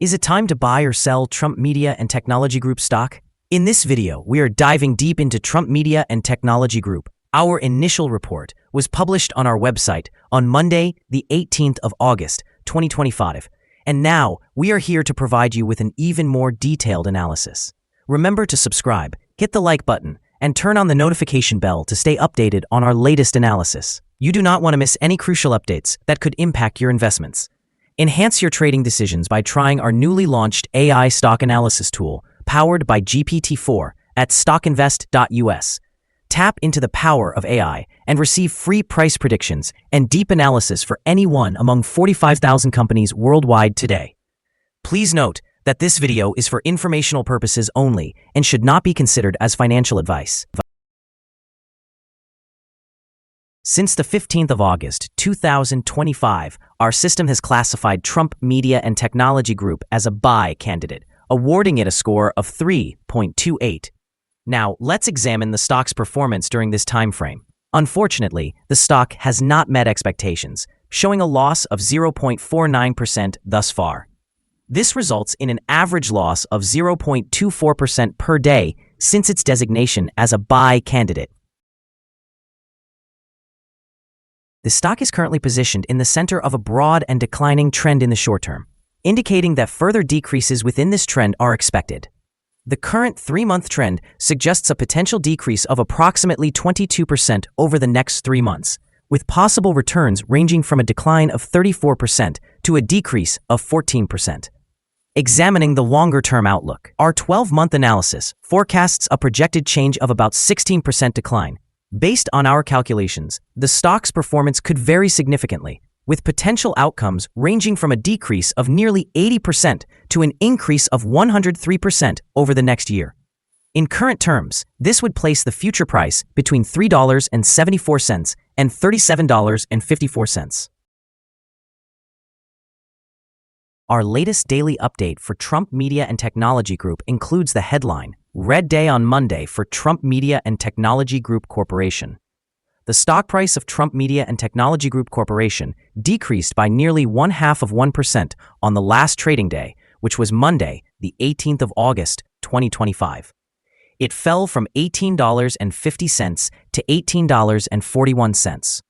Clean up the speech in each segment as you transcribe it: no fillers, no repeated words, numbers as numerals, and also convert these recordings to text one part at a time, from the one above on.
Is it time to buy or sell Trump Media and Technology Group stock? In this video, we are diving deep into Trump Media and Technology Group. Our initial report was published on our website on Monday, the 18th of August, 2025. And now, we are here to provide you with an even more detailed analysis. Remember to subscribe, hit the like button, and turn on the notification bell to stay updated on our latest analysis. You do not want to miss any crucial updates that could impact your investments. Enhance your trading decisions by trying our newly launched AI stock analysis tool, powered by GPT-4 at StockInvest.us. Tap into the power of AI and receive free price predictions and deep analysis for any one among 45,000 companies worldwide today. Please note that this video is for informational purposes only and should not be considered as financial advice. Since the 15th of August, 2025, our system has classified Trump Media and Technology Group as a buy candidate, awarding it a score of 3.28. Now, let's examine the stock's performance during this time frame. Unfortunately, the stock has not met expectations, showing a loss of 0.49% thus far. This results in an average loss of 0.24% per day since its designation as a buy candidate. The stock is currently positioned in the center of a broad and declining trend in the short term, indicating that further decreases within this trend are expected. The current 3-month trend suggests a potential decrease of approximately 22% over the next 3 months, with possible returns ranging from a decline of 34% to a decrease of 14%. Examining the longer-term outlook, our 12-month analysis forecasts a projected change of about 16% decline. Based on our calculations, the stock's performance could vary significantly, with potential outcomes ranging from a decrease of nearly 80% to an increase of 103% over the next year. In current terms, this would place the future price between $3.74 and $37.54. Our latest daily update for Trump Media and Technology Group includes the headline, Red Day on Monday for Trump Media and Technology Group Corporation. The stock price of Trump Media and Technology Group Corporation decreased by nearly 0.5% on the last trading day, which was Monday, the 18th of August, 2025. It fell from $18.50 to $18.41.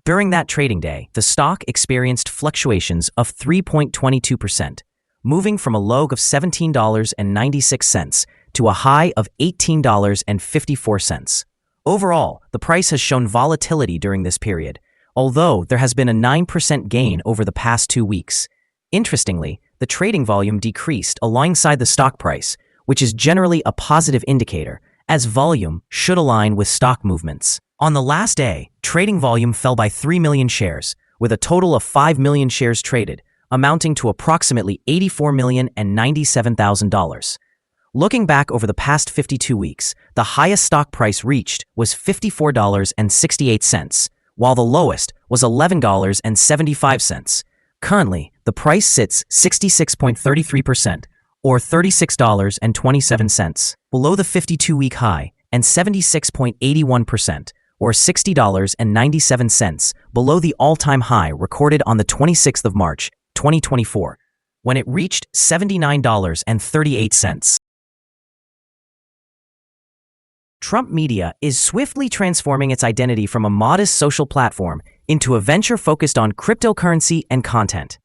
During that trading day, the stock experienced fluctuations of 3.22%, moving from a low of $17.96 to a high of $18.54. Overall, the price has shown volatility during this period, although there has been a 9% gain over the past 2 weeks. Interestingly, the trading volume decreased alongside the stock price, which is generally a positive indicator, as volume should align with stock movements. On the last day, trading volume fell by 3 million shares, with a total of 5 million shares traded, amounting to approximately $84,097,000. Looking back over the past 52 weeks, the highest stock price reached was $54.68, while the lowest was $11.75. Currently, the price sits 66.33%, or $36.27, below the 52-week high, and 76.81%, or $60.97, below the all-time high recorded on the 26th of March, 2024, when it reached $79.38. Trump Media is swiftly transforming its identity from a modest social platform into a venture focused on cryptocurrency and content.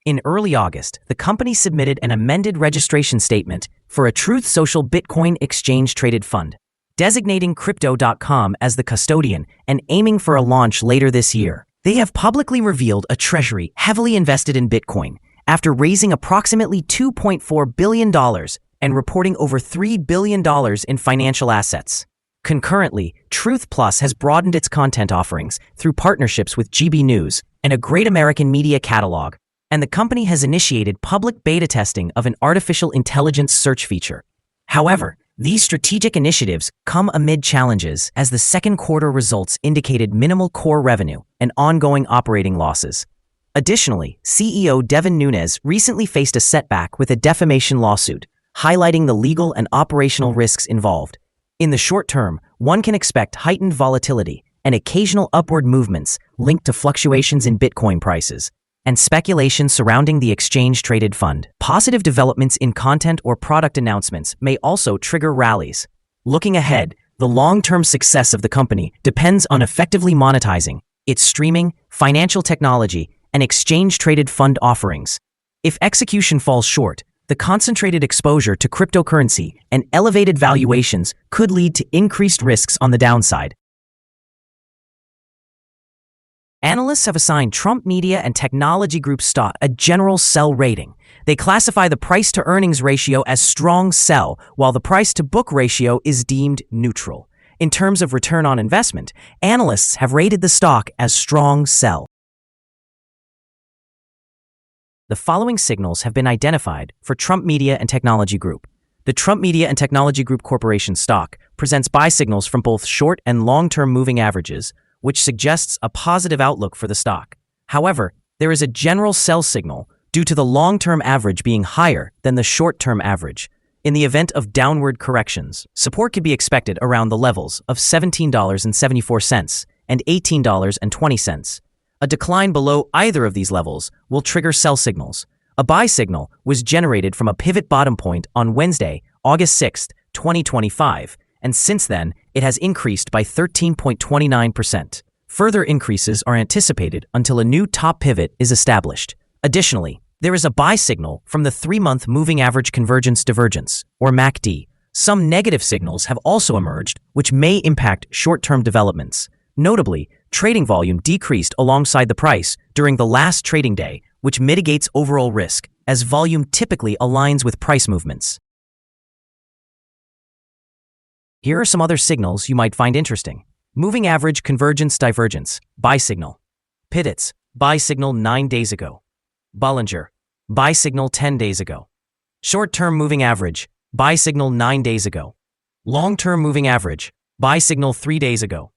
In early August, the company submitted an amended registration statement for a Truth Social Bitcoin exchange-traded fund, designating Crypto.com as the custodian and aiming for a launch later this year. They have publicly revealed a treasury heavily invested in Bitcoin after raising approximately $2.4 billion and reporting over $3 billion in financial assets. Concurrently, Truth Plus has broadened its content offerings through partnerships with GB News and a Great American Media Catalog, and the company has initiated public beta testing of an artificial intelligence search feature. However, these strategic initiatives come amid challenges as the second quarter results indicated minimal core revenue and ongoing operating losses. Additionally, CEO Devin Nunes recently faced a setback with a defamation lawsuit, highlighting the legal and operational risks involved. In the short term, one can expect heightened volatility and occasional upward movements linked to fluctuations in Bitcoin prices. and speculation surrounding the exchange-traded fund. Positive developments in content or product announcements may also trigger rallies. Looking ahead, the long-term success of the company depends on effectively monetizing its streaming, financial technology, and exchange-traded fund offerings. If execution falls short, the concentrated exposure to cryptocurrency and elevated valuations could lead to increased risks on the downside. Analysts have assigned Trump Media and Technology Group stock a general sell rating. They classify the price-to-earnings ratio as strong sell, while the price-to-book ratio is deemed neutral. In terms of return on investment, analysts have rated the stock as strong sell. The following signals have been identified for Trump Media and Technology Group. The Trump Media and Technology Group Corporation stock presents buy signals from both short and long-term moving averages, which suggests a positive outlook for the stock. However, there is a general sell signal due to the long-term average being higher than the short-term average. In the event of downward corrections, support could be expected around the levels of $17.74 and $18.20. A decline below either of these levels will trigger sell signals. A buy signal was generated from a pivot bottom point on Wednesday, August 6, 2025, and since then, it has increased by 13.29%. Further increases are anticipated until a new top pivot is established. Additionally, there is a buy signal from the 3-month Moving Average Convergence Divergence, or MACD. Some negative signals have also emerged, which may impact short-term developments. Notably, trading volume decreased alongside the price during the last trading day, which mitigates overall risk, as volume typically aligns with price movements. Here are some other signals you might find interesting. Moving Average Convergence Divergence, buy signal. Pivots, buy signal 9 days ago. Bollinger, buy signal 10 days ago. Short-term Moving Average, buy signal 9 days ago. Long-term Moving Average, buy signal 3 days ago.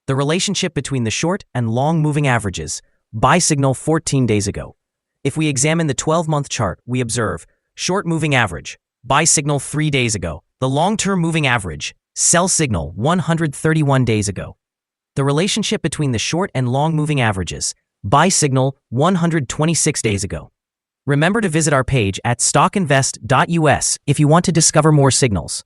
The relationship between the short and long moving averages, buy signal 14 days ago. If we examine the 12-month chart, we observe short moving average, buy signal 3 days ago. The long-term moving average, sell signal 131 days ago. The relationship between the short and long moving averages, buy signal 126 days ago. Remember to visit our page at StockInvest.us if you want to discover more signals.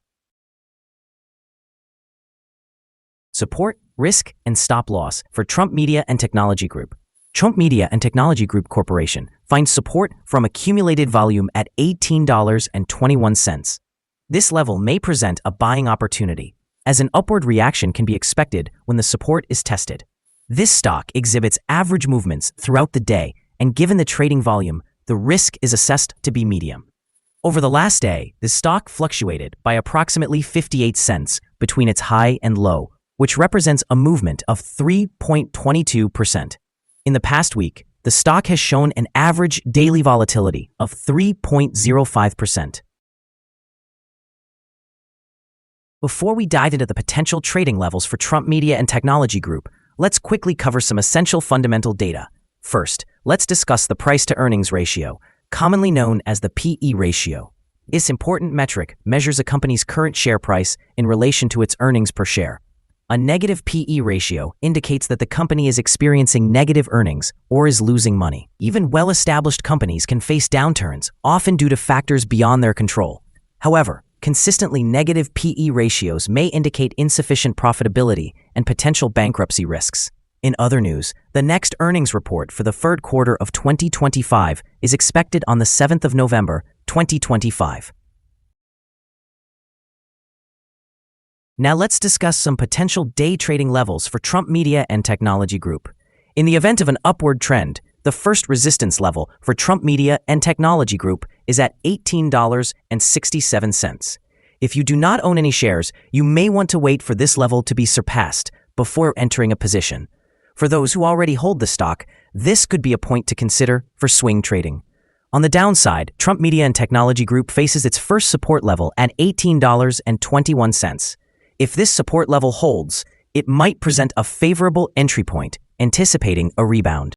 Support, risk, and stop loss for Trump Media and Technology Group. Trump Media and Technology Group Corporation finds support from accumulated volume at $18.21. This level may present a buying opportunity, as an upward reaction can be expected when the support is tested. This stock exhibits average movements throughout the day, and given the trading volume, the risk is assessed to be medium. Over the last day, the stock fluctuated by approximately 58 cents between its high and low, which represents a movement of 3.22%. In the past week, the stock has shown an average daily volatility of 3.05%. Before we dive into the potential trading levels for Trump Media and Technology Group, let's quickly cover some essential fundamental data. First, let's discuss the price-to-earnings ratio, commonly known as the PE ratio. This important metric measures a company's current share price in relation to its earnings per share. A negative PE ratio indicates that the company is experiencing negative earnings or is losing money. Even well-established companies can face downturns, often due to factors beyond their control. However, consistently negative PE ratios may indicate insufficient profitability and potential bankruptcy risks. In other news, the next earnings report for the third quarter of 2025 is expected on the 7th of November, 2025. Now let's discuss some potential day trading levels for Trump Media and Technology Group. In the event of an upward trend, the first resistance level for Trump Media and Technology Group is at $18.67. If you do not own any shares, you may want to wait for this level to be surpassed before entering a position. For those who already hold the stock, this could be a point to consider for swing trading. On the downside, Trump Media and Technology Group faces its first support level at $18.21. If this support level holds, it might present a favorable entry point, anticipating a rebound.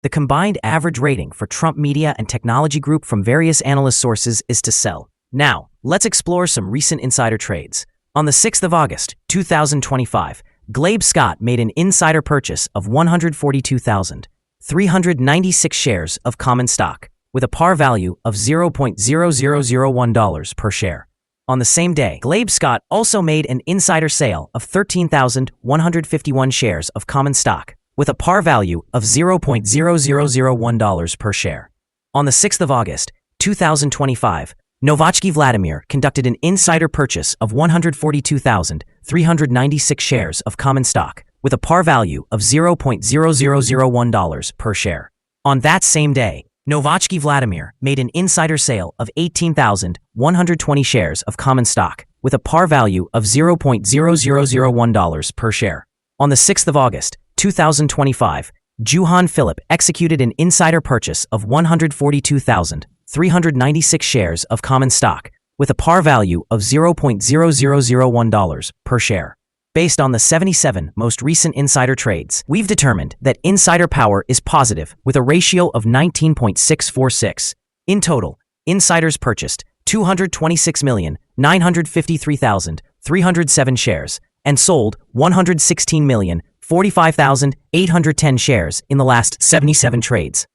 The combined average rating for Trump Media and Technology Group from various analyst sources is to sell. Now, let's explore some recent insider trades. On the 6th of August, 2025, Glebe Scott made an insider purchase of 142,396 shares of common stock, with a par value of $0.0001 per share. On the same day, Glebe Scott also made an insider sale of 13,151 shares of common stock, with a par value of $0.0001 per share. On the 6th of August, 2025, Novatsky Vladimir conducted an insider purchase of 142,396 shares of common stock, with a par value of $0.0001 per share. On that same day, Novatsky Vladimir made an insider sale of 18,120 shares of common stock, with a par value of $0.0001 per share. On the 6th of August, 2025, Juhan Philip executed an insider purchase of 142,396 shares of common stock, with a par value of $0.0001 per share. Based on the 77 most recent insider trades, we've determined that insider power is positive with a ratio of 19.646. In total, insiders purchased 226,953,307 shares and sold 116,045,810 shares in the last 77 trades.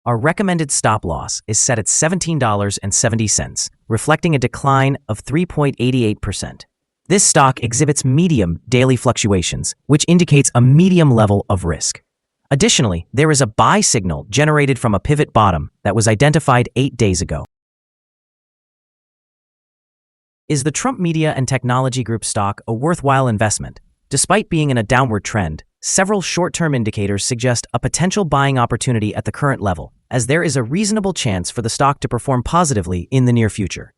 Our recommended stop loss is set at $17.70, reflecting a decline of 3.88%. This stock exhibits medium daily fluctuations, which indicates a medium level of risk. Additionally, there is a buy signal generated from a pivot bottom that was identified 8 days ago. Is the Trump Media and Technology Group stock a worthwhile investment? Despite being in a downward trend, several short-term indicators suggest a potential buying opportunity at the current level, as there is a reasonable chance for the stock to perform positively in the near future.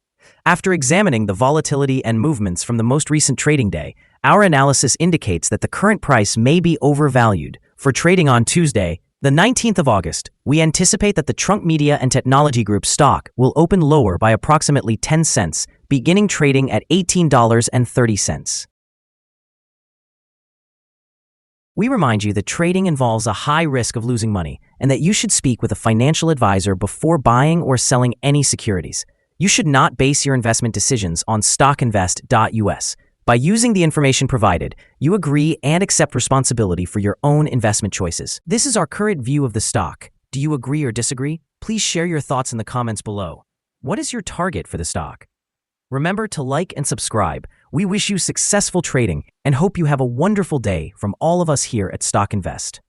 After examining the volatility and movements from the most recent trading day, our analysis indicates that the current price may be overvalued. For trading on Tuesday, the 19th of August, we anticipate that the Trump Media and Technology Group stock will open lower by approximately 10 cents, beginning trading at $18.30. We remind you that trading involves a high risk of losing money and that you should speak with a financial advisor before buying or selling any securities. You should not base your investment decisions on StockInvest.us. By using the information provided, you agree and accept responsibility for your own investment choices. This is our current view of the stock. Do you agree or disagree? Please share your thoughts in the comments below. What is your target for the stock? Remember to like and subscribe. We wish you successful trading and hope you have a wonderful day from all of us here at Stock Invest.